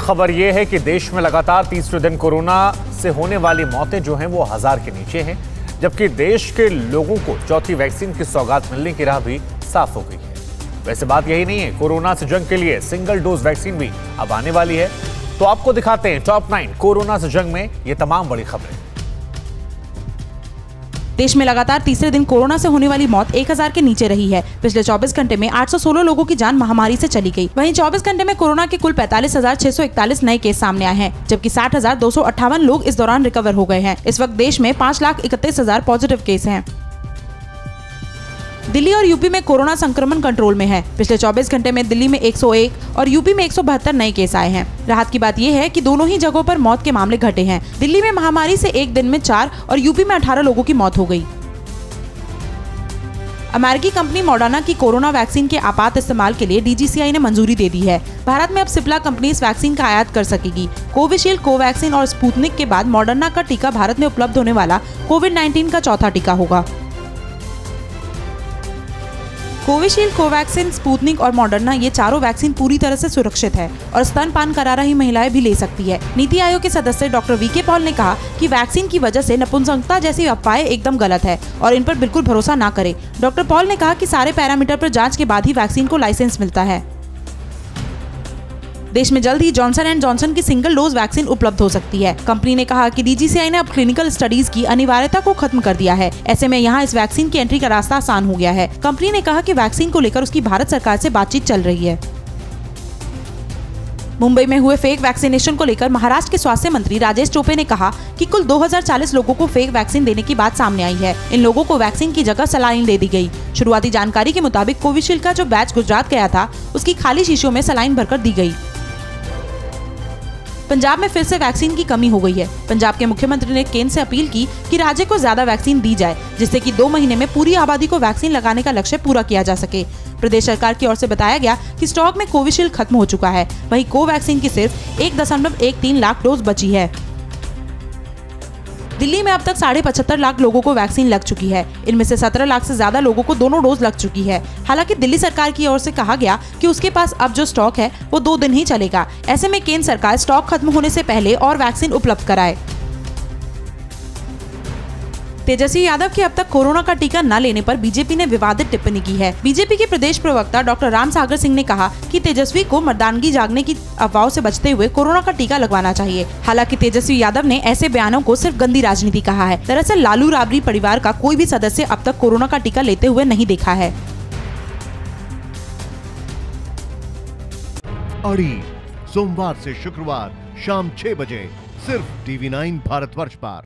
खबर यह है कि देश में लगातार तीसरे दिन कोरोना से होने वाली मौतें जो हैं वो 1000 के नीचे हैं, जबकि देश के लोगों को चौथी वैक्सीन की सौगात मिलने की राह भी साफ हो गई है। वैसे बात यही नहीं है, कोरोना से जंग के लिए सिंगल डोज वैक्सीन भी अब आने वाली है। तो आपको दिखाते हैं टॉप 9 कोरोना से जंग में ये तमाम बड़ी खबरें। देश में लगातार तीसरे दिन कोरोना से होने वाली मौत 1000 के नीचे रही है। पिछले 24 घंटे में 816 लोगों की जान महामारी से चली गई। वहीं 24 घंटे में कोरोना के कुल 45,641 नए केस सामने आए हैं, जबकि 60,258 लोग इस दौरान रिकवर हो गए हैं। इस वक्त देश में 5,31,000 पॉजिटिव केस हैं। दिल्ली और यूपी में कोरोना संक्रमण कंट्रोल में है। पिछले 24 घंटे में दिल्ली में 101 और यूपी में 172 नए केस आए हैं। राहत की बात यह है कि दोनों ही जगहों पर मौत के मामले घटे हैं। दिल्ली में महामारी से एक दिन में 4 और यूपी में 18 लोगों की मौत हो गई। अमेरिकी कंपनी मॉडर्ना की कोरोना वैक्सीन के आपात इस्तेमाल के लिए DGCI ने मंजूरी दे दी है। भारत में अब सिप्ला कंपनी इस वैक्सीन का आयात कर सकेगी। कोविशील्ड, कोवैक्सीन और स्पुतनिक के बाद मॉडर्ना का टीका भारत में उपलब्ध होने वाला कोविड-19 का चौथा टीका होगा। कोविशील्ड, कोवैक्सीन, स्पुतनिक और मॉडर्ना ये चारों वैक्सीन पूरी तरह से सुरक्षित है और स्तनपान करा रही महिलाएं भी ले सकती है। नीति आयोग के सदस्य डॉक्टर VK पॉल ने कहा कि वैक्सीन की वजह से नपुंसकता जैसी अफवाहें एकदम गलत है और इन पर बिल्कुल भरोसा न करें। डॉक्टर पॉल ने कहा कि सारे पैरामीटर पर जांच के बाद ही वैक्सीन को लाइसेंस मिलता है। देश में जल्द ही जॉनसन एंड जॉनसन की सिंगल डोज वैक्सीन उपलब्ध हो सकती है। कंपनी ने कहा कि DGCI ने अब क्लिनिकल स्टडीज की अनिवार्यता को खत्म कर दिया है। ऐसे में यहां इस वैक्सीन की एंट्री का रास्ता आसान हो गया है। कंपनी ने कहा कि वैक्सीन को लेकर उसकी भारत सरकार से बातचीत चल रही है। मुंबई में हुए फेक वैक्सीनेशन को लेकर महाराष्ट्र के स्वास्थ्य मंत्री राजेश टोपे ने कहा कि कुल 2040 लोगों को फेक वैक्सीन देने की बात सामने आई है। इन लोगों को वैक्सीन की जगह सलाइन दे दी गई। शुरुआती जानकारी के मुताबिक कोविशील्ड का जो बैच गुजरात गया था, उसकी खाली शीशियों में सलाइन भरकर दी गई। पंजाब में फिर से वैक्सीन की कमी हो गई है। पंजाब के मुख्यमंत्री ने केंद्र से अपील की कि राज्य को ज्यादा वैक्सीन दी जाए, जिससे कि 2 महीने में पूरी आबादी को वैक्सीन लगाने का लक्ष्य पूरा किया जा सके। प्रदेश सरकार की ओर से बताया गया कि स्टॉक में कोविशील्ड खत्म हो चुका है, वहीं कोवैक्सीन की सिर्फ 1.13 लाख डोज बची है। दिल्ली में अब तक 75.5 लाख लोगों को वैक्सीन लग चुकी है। इनमें से 17 लाख से ज्यादा लोगों को दोनों डोज लग चुकी है। हालांकि दिल्ली सरकार की ओर से कहा गया कि उसके पास अब जो स्टॉक है वो 2 दिन ही चलेगा। ऐसे में केंद्र सरकार स्टॉक खत्म होने से पहले और वैक्सीन उपलब्ध कराए। तेजस्वी यादव के अब तक कोरोना का टीका न लेने पर बीजेपी ने विवादित टिप्पणी की है। बीजेपी के प्रदेश प्रवक्ता डॉक्टर राम सागर सिंह ने कहा कि तेजस्वी को मर्दानगी जागने की अफवाहों से बचते हुए कोरोना का टीका लगवाना चाहिए। हालांकि तेजस्वी यादव ने ऐसे बयानों को सिर्फ गंदी राजनीति कहा है। दरअसल लालू राबड़ी परिवार का कोई भी सदस्य अब तक कोरोना का टीका लेते हुए नहीं देखा है। अड़ी सोमवार से शुक्रवार शाम 6 बजे सिर्फ TV9 भारतवर्ष पर।